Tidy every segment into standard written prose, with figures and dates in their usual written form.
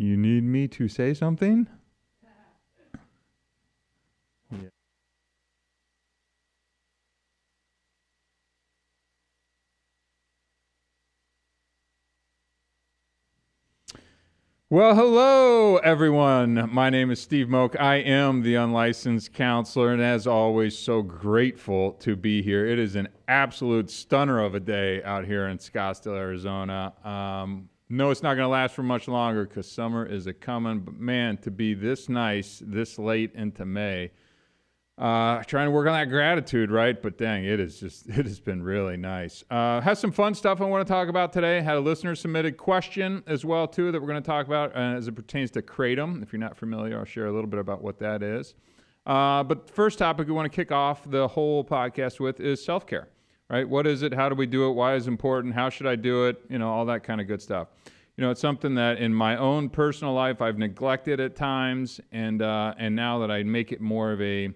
You need me to say something? Yeah. Well, hello, everyone. My name is Steve Moak. I am the unlicensed counselor, and as always, so grateful to be here. It is an absolute stunner of a day out here in Scottsdale, Arizona. No, it's not going to last for much longer because summer is a coming. But man, to be this nice this late into May, trying to work on that gratitude, right? But dang, it has been really nice. Has some fun stuff I want to talk about today. Had a listener submitted question as well, too, that we're going to talk about as it pertains to Kratom. If you're not familiar, I'll share a little bit about what that is. But the first topic we want to kick off the whole podcast with is self-care, right? What is it? How do we do it? Why is it important? How should I do it? You know, all that kind of good stuff. You know, it's something that in my own personal life I've neglected at times, and now that I make it more of a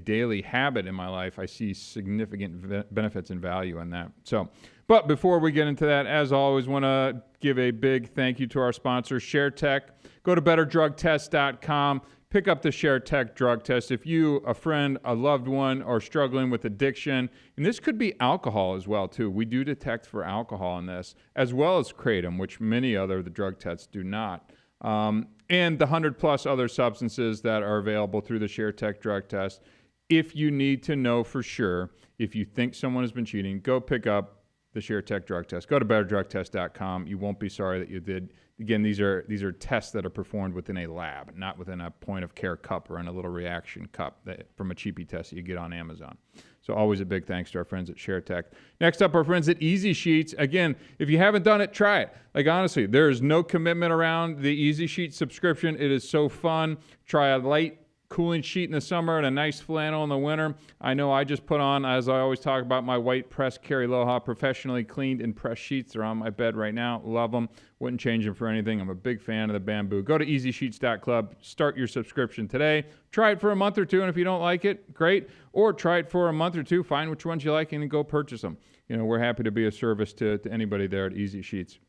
daily habit in my life, I see significant benefits and value in that. So, but before we get into that, as always, want to give a big thank you to our sponsor, ShareTech. Go to betterdrugtest.com. Pick up the ShareTech drug test. If you, a friend, a loved one, are struggling with addiction, and this could be alcohol as well, too. We do detect for alcohol in this, as well as kratom, which many other the drug tests do not. And the 100 plus other substances that are available through the ShareTech drug test. If you need to know for sure, if you think someone has been cheating, go pick up the ShareTech drug test. Go to betterdrugtest.com. You won't be sorry that you did. Again, these are tests that are performed within a lab, not within a point of care cup or in a little reaction cup from a cheapy test that you get on Amazon. So always a big thanks to our friends at ShareTech. Next up, our friends at Easy Sheets. Again, if you haven't done it, try it. Like honestly, there is no commitment around the Easy Sheets subscription. It is so fun. Try a light cooling sheet in the summer and a nice flannel in the winter. I know I just put on, as I always talk about, my white pressed Carrie Loha professionally cleaned and pressed sheets. They're on my bed right now. Love them. Wouldn't change them for anything. I'm a big fan of the bamboo. Go to easysheets.club. Start your subscription today. Try it for a month or two, and if you don't like it, great. Or try it for a month or two. Find which ones you like and then go purchase them. You know, we're happy to be a service to anybody there at Easy Sheets.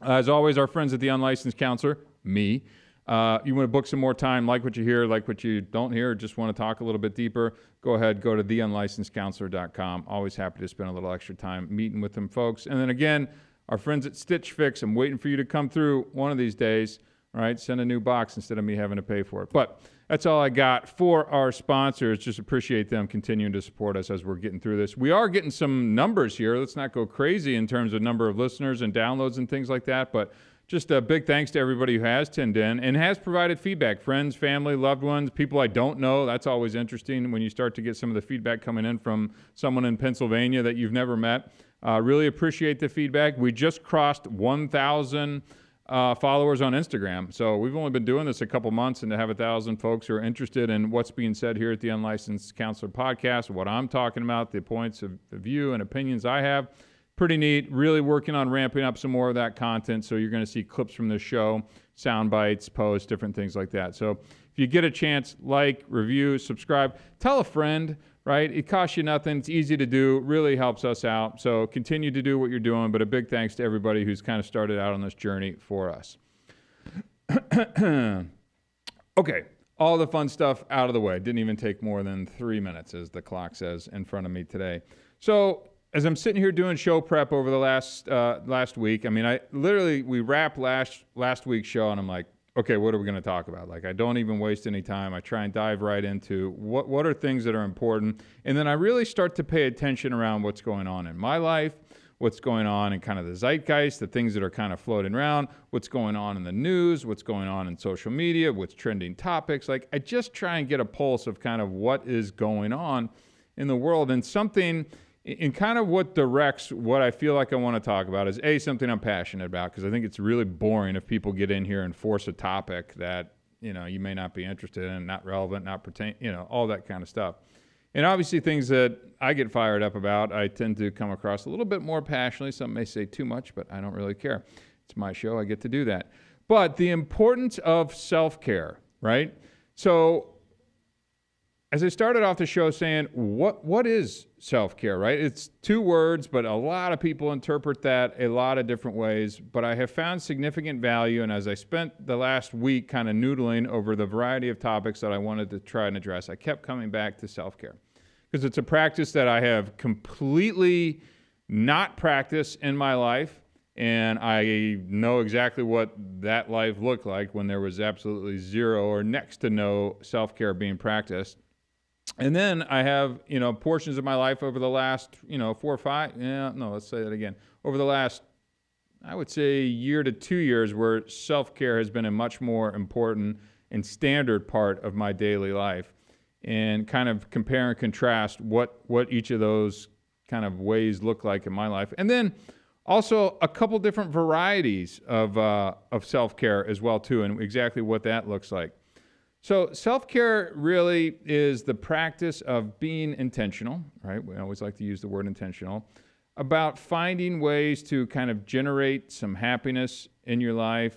As always, our friends at the Unlicensed Counselor, me. You want to book some more time, like what you hear, like what you don't hear, or just want to talk a little bit deeper, go ahead, go to theunlicensedcounselor.com. Always happy to spend a little extra time meeting with them folks. And then again, our friends at Stitch Fix, I'm waiting for you to come through one of these days, all right? Send a new box instead of me having to pay for it. But that's all I got for our sponsors. Just appreciate them continuing to support us as we're getting through this. We are getting some numbers here. Let's not go crazy in terms of number of listeners and downloads and things like that, but just a big thanks to everybody who has tuned in and has provided feedback. Friends, family, loved ones, people I don't know. That's always interesting when you start to get some of the feedback coming in from someone in Pennsylvania that you've never met. Really appreciate the feedback. We just crossed 1,000 followers on Instagram. So we've only been doing this a couple months, and to have 1,000 folks who are interested in what's being said here at the Unlicensed Counselor Podcast, what I'm talking about, the points of view and opinions I have. Pretty neat. Really working on ramping up some more of that content. So you're going to see clips from this show, sound bites, posts, different things like that. So if you get a chance, like, review, subscribe, tell a friend, right? It costs you nothing. It's easy to do. Really helps us out. So continue to do what you're doing. But a big thanks to everybody who's kind of started out on this journey for us. Okay. All the fun stuff out of the way. Didn't even take more than 3 minutes, as the clock says in front of me today. So as I'm sitting here doing show prep over the last week, I mean, we wrapped last week's show, and I'm like, okay, what are we going to talk about? Like, I don't even waste any time. I try and dive right into what are things that are important, and then I really start to pay attention around what's going on in my life, what's going on in kind of the zeitgeist, the things that are kind of floating around, what's going on in the news, what's going on in social media, what's trending topics. Like, I just try and get a pulse of kind of what is going on in the world, and something in kind of what directs what I feel like I want to talk about is something I'm passionate about, because I think it's really boring if people get in here and force a topic that, you know, you may not be interested in, not relevant, not pertain, you know, all that kind of stuff. And obviously things that I get fired up about, I tend to come across a little bit more passionately. Some may say too much, but I don't really care. It's my show. I get to do that. But the importance of self-care, right? So as I started off the show saying, what is self-care, right? It's two words, but a lot of people interpret that a lot of different ways. But I have found significant value, and as I spent the last week kind of noodling over the variety of topics that I wanted to try and address, I kept coming back to self-care because it's a practice that I have completely not practiced in my life, and I know exactly what that life looked like when there was absolutely zero or next to no self-care being practiced. And then I have, portions of my life over the last, 4 or 5, over the last, I would say, year to 2 years where self-care has been a much more important and standard part of my daily life, and kind of compare and contrast what each of those kind of ways look like in my life. And then also a couple different varieties of self-care as well too, and exactly what that looks like. So self-care really is the practice of being intentional, right? We always like to use the word intentional, about finding ways to kind of generate some happiness in your life,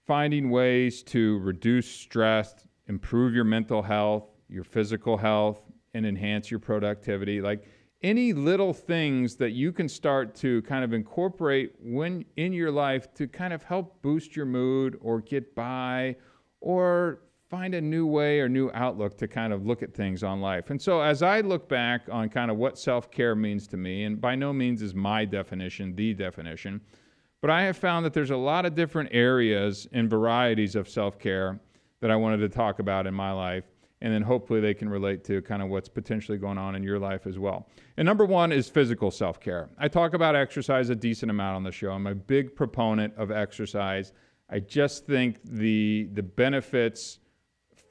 finding ways to reduce stress, improve your mental health, your physical health, and enhance your productivity. Like any little things that you can start to kind of incorporate when in your life to kind of help boost your mood or get by or find a new way or new outlook to kind of look at things on life. And so as I look back on kind of what self-care means to me, and by no means is my definition the definition, but I have found that there's a lot of different areas and varieties of self-care that I wanted to talk about in my life, and then hopefully they can relate to kind of what's potentially going on in your life as well. And number one is physical self-care. I talk about exercise a decent amount on the show. I'm a big proponent of exercise. I just think the benefits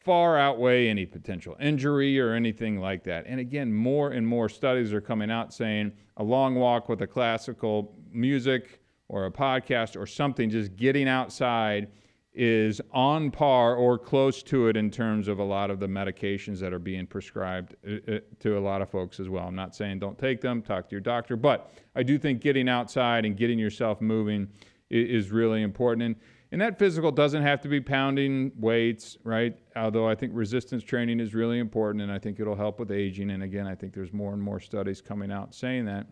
far outweigh any potential injury or anything like that. And again, more and more studies are coming out saying a long walk with a classical music or a podcast or something, just getting outside is on par or close to it in terms of a lot of the medications that are being prescribed to a lot of folks as well. I'm not saying don't take them, talk to your doctor, but I do think getting outside and getting yourself moving is really important. And that physical doesn't have to be pounding weights, right? Although I think resistance training is really important, and I think it'll help with aging. And again, I think there's more and more studies coming out saying that.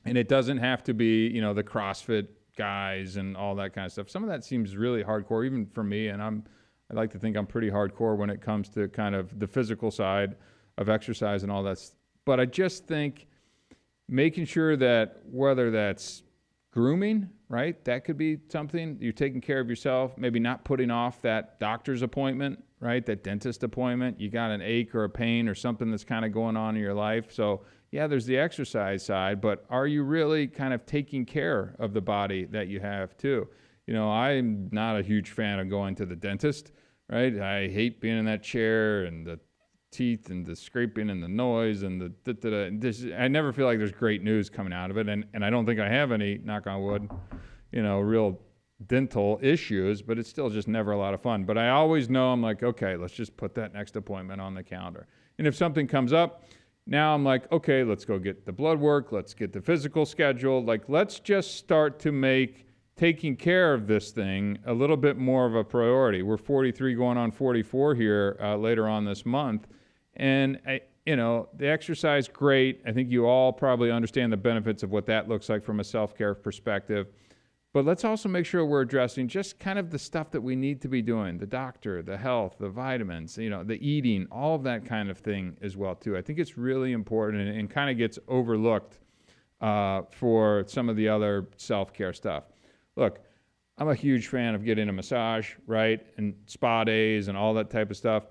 And it doesn't have to be, the CrossFit guys and all that kind of stuff. Some of that seems really hardcore, even for me. And I like to think I'm pretty hardcore when it comes to kind of the physical side of exercise and all that. But I just think making sure that whether that's grooming, right? That could be something. You're taking care of yourself, maybe not putting off that doctor's appointment, right? That dentist appointment. You got an ache or a pain or something that's kind of going on in your life. So yeah, there's the exercise side, but are you really kind of taking care of the body that you have too? I'm not a huge fan of going to the dentist, right? I hate being in that chair and the teeth and the scraping and the noise and I never feel like there's great news coming out of it. And I don't think I have any, knock on wood, real dental issues, but it's still just never a lot of fun. But I always know I'm like, okay, let's just put that next appointment on the calendar. And if something comes up, now I'm like, okay, let's go get the blood work. Let's get the physical scheduled. Like, let's just start to make taking care of this thing a little bit more of a priority. We're 43 going on 44 here later on this month. And, the exercise, great. I think you all probably understand the benefits of what that looks like from a self-care perspective. But let's also make sure we're addressing just kind of the stuff that we need to be doing, the doctor, the health, the vitamins, the eating, all of that kind of thing as well, too. I think it's really important and kind of gets overlooked for some of the other self-care stuff. Look, I'm a huge fan of getting a massage, right, and spa days and all that type of stuff.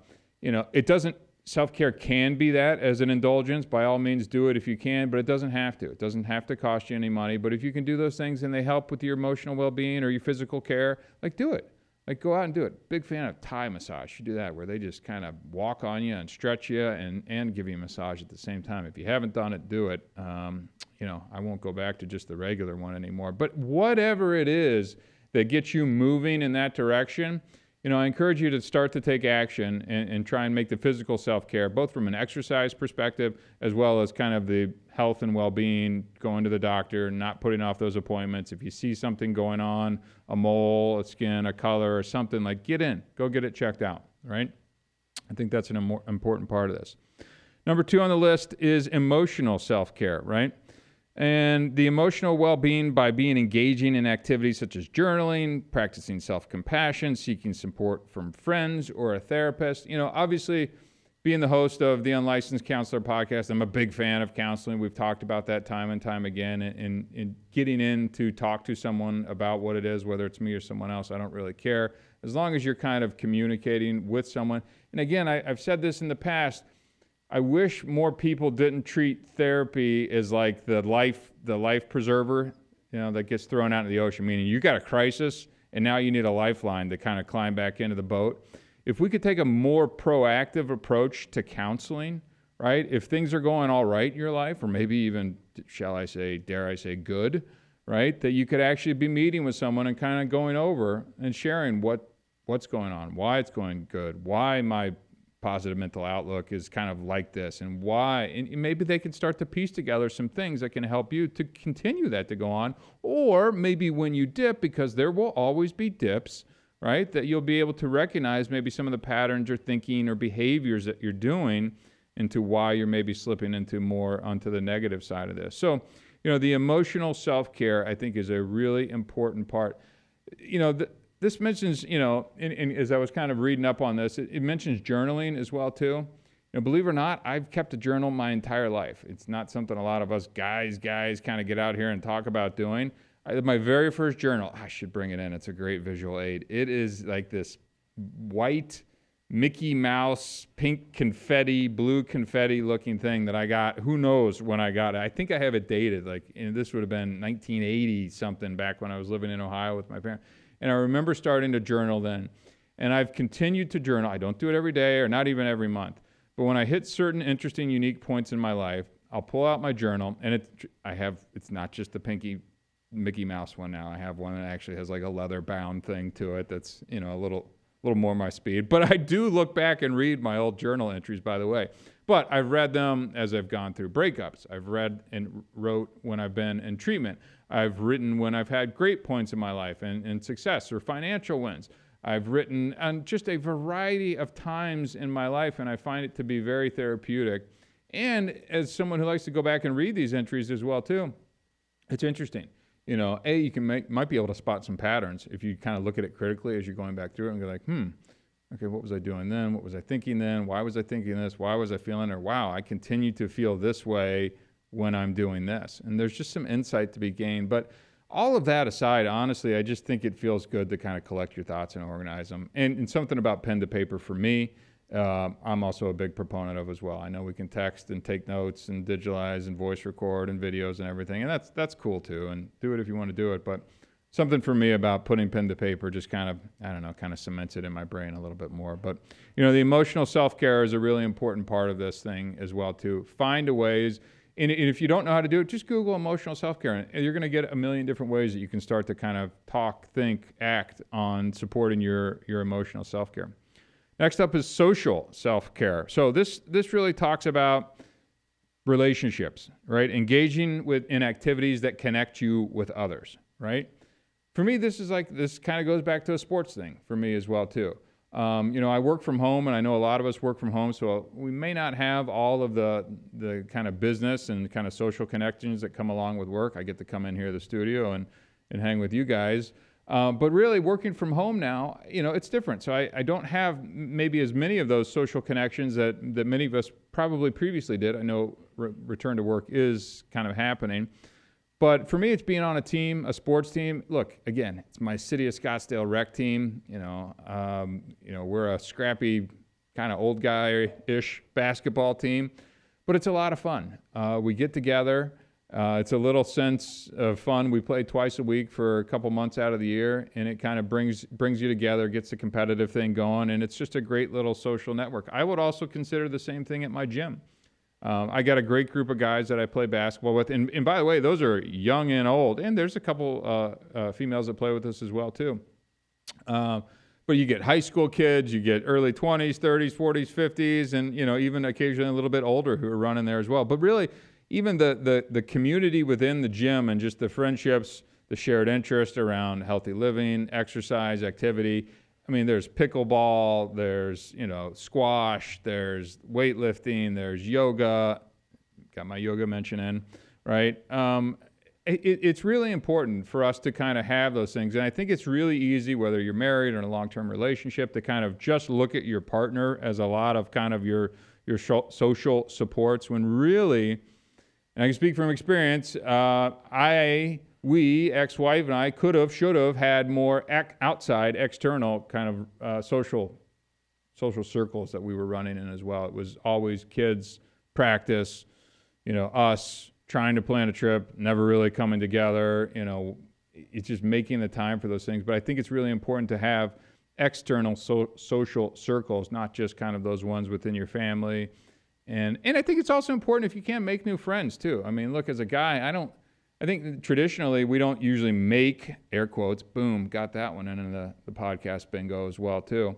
Self-care can be that as an indulgence. By all means, do it if you can, but it doesn't have to. It doesn't have to cost you any money. But if you can do those things and they help with your emotional well-being or your physical care, do it. Go out and do it. Big fan of Thai massage. You do that where they just kind of walk on you and stretch you and give you a massage at the same time. If you haven't done it, do it. I won't go back to just the regular one anymore. But whatever it is that gets you moving in that direction, I encourage you to start to take action and try and make the physical self-care, both from an exercise perspective as well as kind of the health and well-being, going to the doctor, not putting off those appointments. If you see something going on, a mole, a skin, a color, or something, go get it checked out, right? I think that's an important part of this. Number 2 on the list is emotional self-care, right? And the emotional well-being by being engaging in activities such as journaling, practicing self-compassion, seeking support from friends or a therapist. Obviously, being the host of the Unlicensed Counselor podcast, I'm a big fan of counseling. We've talked about that time and time again. And getting in to talk to someone about what it is, whether it's me or someone else, I don't really care. As long as you're kind of communicating with someone. And again, I've said this in the past, I wish more people didn't treat therapy as like the life preserver, that gets thrown out into the ocean, meaning you got a crisis and now you need a lifeline to kind of climb back into the boat. If we could take a more proactive approach to counseling, right? If things are going all right in your life, or maybe even, dare I say, good, right? That you could actually be meeting with someone and kind of going over and sharing what's going on, why it's going good, why my positive mental outlook is kind of like this, and why, and maybe they can start to piece together some things that can help you to continue that to go on. Or maybe when you dip, because there will always be dips, right, that you'll be able to recognize maybe some of the patterns or thinking or behaviors that you're doing into why you're maybe slipping into more onto the negative side of this. So, the emotional self-care, I think, is a really important part. This mentions, and as I was kind of reading up on this, it mentions journaling as well, too. Believe it or not, I've kept a journal my entire life. It's not something a lot of us guys kind of get out here and talk about doing. My very first journal, I should bring it in. It's a great visual aid. It is like this white Mickey Mouse, pink confetti, blue confetti looking thing that I got. Who knows when I got it? I think I have it dated. This would have been 1980 something back when I was living in Ohio with my parents. And I remember starting to journal then. And I've continued to journal. I don't do it every day or not even every month. But when I hit certain interesting, unique points in my life, I'll pull out my journal. And it's not just the pinky Mickey Mouse one now. I have one that actually has like a leather bound thing to it that's, a little more my speed. But I do look back and read my old journal entries, by the way. But I've read them as I've gone through breakups. I've read and wrote when I've been in treatment. I've written when I've had great points in my life and success or financial wins. I've written on just a variety of times in my life, and I find it to be very therapeutic. And as someone who likes to go back and read these entries as well, too, it's interesting. You might be able to spot some patterns if you kind of look at it critically as you're going back through it and go like, okay, what was I doing then? What was I thinking then? Why was I thinking this? Why was I feeling it? Or wow, I continue to feel this way when I'm doing this. And there's just some insight to be gained. But all of that aside, honestly, I just think it feels good to kind of collect your thoughts and organize them. And something about pen to paper for me, I'm also a big proponent of as well. I know we can text and take notes and digitalize and voice record and videos and everything. And that's cool too. And do it if you want to do it. But something for me about putting pen to paper just kind of cements it in my brain a little bit more. But, the emotional self-care is a really important part of this thing as well too. Find a ways. And if you don't know how to do it, just Google emotional self-care. And you're going to get a million different ways that you can start to kind of talk, think, act on supporting your emotional self-care. Next up is social self-care. So this really talks about relationships, right? Engaging in activities that connect you with others, right? For me, this kind of goes back to a sports thing for me as well, too. I work from home, and I know a lot of us work from home, so we may not have all of the kind of business and kind of social connections that come along with work. I get to come in here to the studio and hang with you guys. But really, working from home now, it's different. So I don't have maybe as many of those social connections that many of us probably previously did. I know return to work is kind of happening. But for me, it's being on a team, a sports team. Look, again, it's my City of Scottsdale rec team. We're a scrappy kind of old guy-ish basketball team, but it's a lot of fun. We get together. It's a little sense of fun. We play twice a week for a couple months out of the year, and it kind of brings you together, gets the competitive thing going, and it's just a great little social network. I would also consider the same thing at my gym. I got a great group of guys that I play basketball with. And by the way, those are young and old. And there's a couple females that play with us as well, too. But you get high school kids, you get early 20s, 30s, 40s, 50s, and, even occasionally a little bit older who are running there as well. But really, even the community within the gym and just the friendships, the shared interest around healthy living, exercise, activity, I mean, there's pickleball, there's, squash, there's weightlifting, there's yoga. Got my yoga mention in, right? It's really important for us to kind of have those things. And I think it's really easy, whether you're married or in a long-term relationship, to kind of just look at your partner as a lot of kind of your social supports, when really, and I can speak from experience, we, ex-wife and I, should have had more outside, external kind of social circles that we were running in as well. It was always kids, practice, us trying to plan a trip, never really coming together. It's just making the time for those things. But I think it's really important to have external social circles, not just kind of those ones within your family. And I think it's also important if you can make new friends too. I mean, look, as a guy, I think traditionally we don't usually make, air quotes, boom, got that one in the podcast bingo as well too.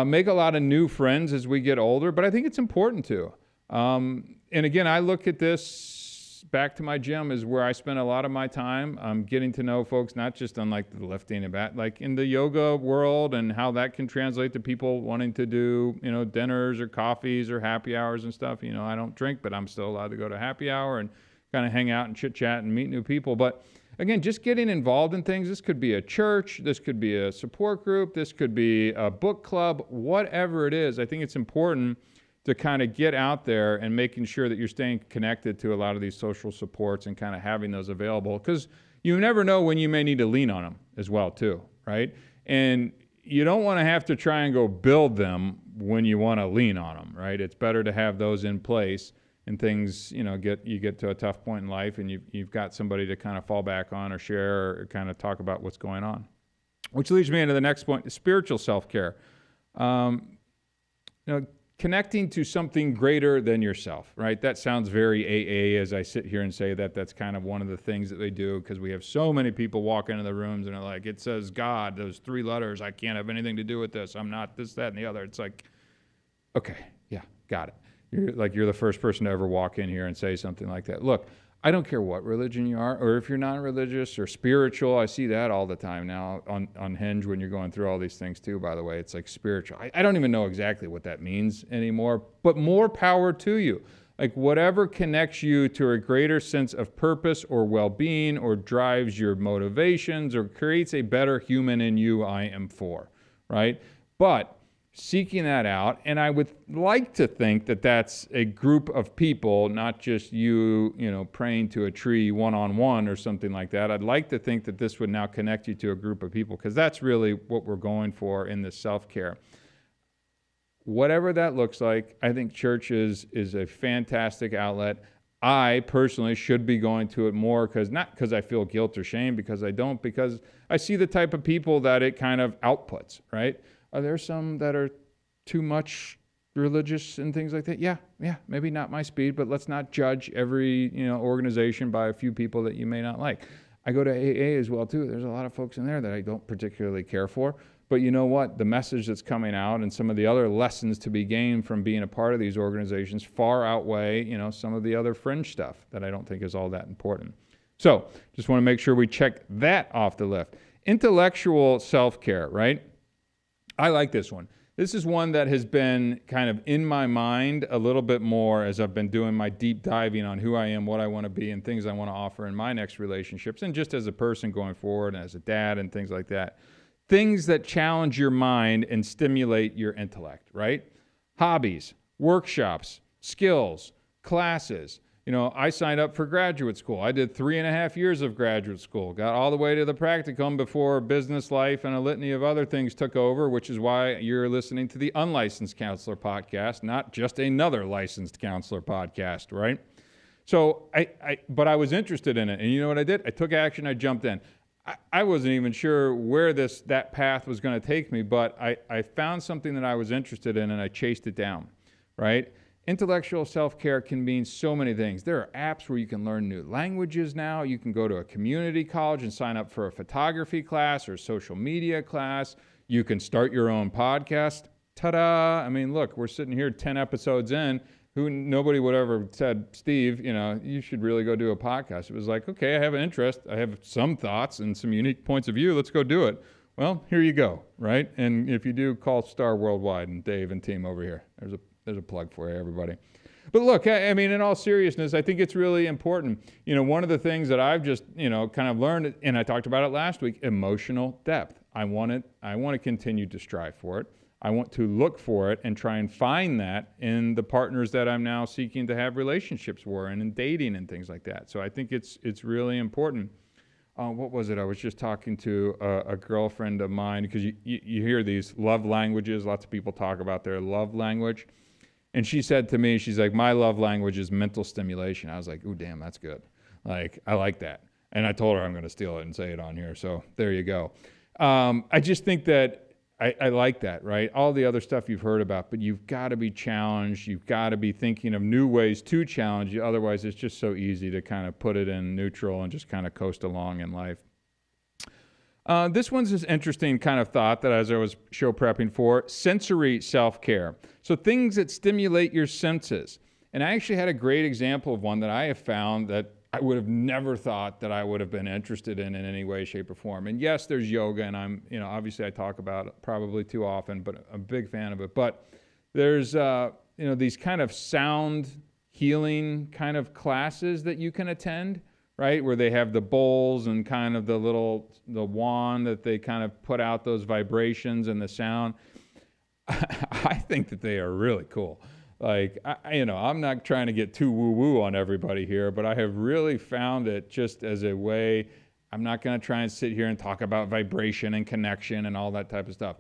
Make a lot of new friends as we get older, but I think it's important to. And again, I look at this, back to my gym is where I spend a lot of my time getting to know folks, not just on like the lifting and back, like in the yoga world, and how that can translate to people wanting to do, dinners or coffees or happy hours and stuff. I don't drink, but I'm still allowed to go to happy hour and kind of hang out and chit chat and meet new people. But again, just getting involved in things. This could be a church, this could be a support group, this could be a book club, whatever it is. I think it's important to kind of get out there and making sure that you're staying connected to a lot of these social supports and kind of having those available, because you never know when you may need to lean on them as well too, right? And you don't want to have to try and go build them when you want to lean on them, right? It's better to have those in place, and things, you get to a tough point in life and you've got somebody to kind of fall back on or share or kind of talk about what's going on. Which leads me into the next point, spiritual self-care. Connecting to something greater than yourself, right? That sounds very AA as I sit here and say that. That's kind of one of the things that they do, because we have so many people walk into the rooms and are like, it says God, those 3 letters, I can't have anything to do with this. I'm not this, that, and the other. It's like, okay, yeah, got it. You're the first person to ever walk in here and say something like that. Look, I don't care what religion you are, or if you're not religious or spiritual. I see that all the time now on Hinge when you're going through all these things too, by the way. It's like spiritual. I don't even know exactly what that means anymore, but more power to you. Like whatever connects you to a greater sense of purpose or well-being, or drives your motivations, or creates a better human in you, I am for, right? But seeking that out, and I would like to think that that's a group of people, not just you praying to a tree one-on-one or something like that. I'd like to think that this would now connect you to a group of people, because that's really what we're going for in this self-care. Whatever that looks like, I think church is a fantastic outlet. I personally should be going to it more, not because I feel guilt or shame, because I don't, because I see the type of people that it kind of outputs, right? Are there some that are too much religious and things like that? Yeah, maybe not my speed, but let's not judge every organization by a few people that you may not like. I go to AA as well too. There's a lot of folks in there that I don't particularly care for, but you know what? The message that's coming out and some of the other lessons to be gained from being a part of these organizations far outweigh some of the other fringe stuff that I don't think is all that important. So just want to make sure we check that off the list. Intellectual self-care, right? I like this one. This is one that has been kind of in my mind a little bit more as I've been doing my deep diving on who I am, what I want to be, and things I want to offer in my next relationships, and just as a person going forward and as a dad and things like that. Things that challenge your mind and stimulate your intellect, right? Hobbies, workshops, skills, classes. I signed up for graduate school. I did 3.5 years of graduate school, got all the way to the practicum before business life and a litany of other things took over, which is why you're listening to the Unlicensed Counselor podcast, not just another licensed counselor podcast, right? So but I was interested in it. And you know what I did? I took action. I jumped in. I wasn't even sure where that path was going to take me, but I found something that I was interested in and I chased it down, right? Intellectual self-care can mean so many things. There are apps where you can learn new languages now. You can go to a community college and sign up for a photography class or social media class. You can start your own podcast. Ta-da! I mean, look, we're sitting here 10 episodes in. Nobody would ever said, Steve, you should really go do a podcast. It was like, okay, I have an interest. I have some thoughts and some unique points of view. Let's go do it. Well, here you go, right? And if you do, call Star Worldwide and Dave and team over here. There's a plug for you, everybody. But look, I mean, in all seriousness, I think it's really important. One of the things that I've just, kind of learned, and I talked about it last week, emotional depth. I want to continue to strive for it. I want to look for it and try and find that in the partners that I'm now seeking to have relationships with and in dating and things like that. So I think it's really important. What was it? I was just talking to a girlfriend of mine, because you hear these love languages. Lots of people talk about their love language. And she said to me, she's like, my love language is mental stimulation. I was like, ooh, damn, that's good. Like, I like that. And I told her I'm going to steal it and say it on here. So there you go. I just think that I like that, right? All the other stuff you've heard about, but you've got to be challenged. You've got to be thinking of new ways to challenge you. Otherwise, it's just so easy to kind of put it in neutral and just kind of coast along in life. This one's this interesting kind of thought that as I was show prepping for, sensory self-care. So things that stimulate your senses. And I actually had a great example of one that I have found that I would have never thought that I would have been interested in any way, shape, or form. And yes, there's yoga, and I'm, obviously I talk about it probably too often, but I'm a big fan of it. But there's, these kind of sound healing kind of classes that you can attend, right? Where they have the bowls and kind of the wand that they kind of put out those vibrations and the sound. I think that they are really cool. Like, I'm not trying to get too woo-woo on everybody here, but I have really found it just as a way. I'm not going to try and sit here and talk about vibration and connection and all that type of stuff.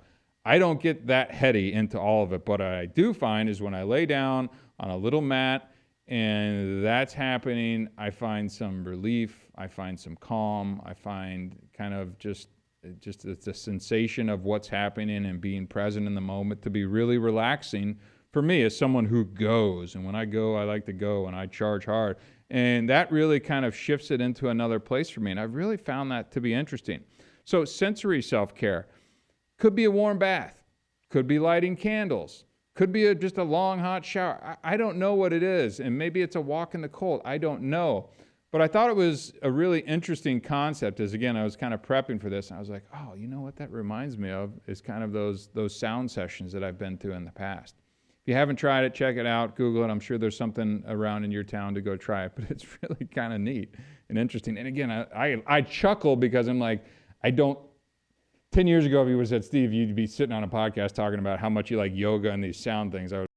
I don't get that heady into all of it, but what I do find is when I lay down on a little mat and that's happening, I find some relief, I find some calm, I find kind of just it's a sensation of what's happening and being present in the moment to be really relaxing for me as someone who goes. And when I go, I like to go and I charge hard. And that really kind of shifts it into another place for me. And I've really found that to be interesting. So sensory self-care could be a warm bath, could be lighting candles, could be just a long hot shower. I don't know what it is. And maybe it's a walk in the cold. I don't know. But I thought it was a really interesting concept as, again, I was kind of prepping for this. And I was like, oh, you know what that reminds me of is kind of those sound sessions that I've been to in the past. If you haven't tried it, check it out, Google it. I'm sure there's something around in your town to go try it, but it's really kind of neat and interesting. And again, I chuckle because I'm like, 10 years ago, if you would have said, Steve, you'd be sitting on a podcast talking about how much you like yoga and these sound things, I would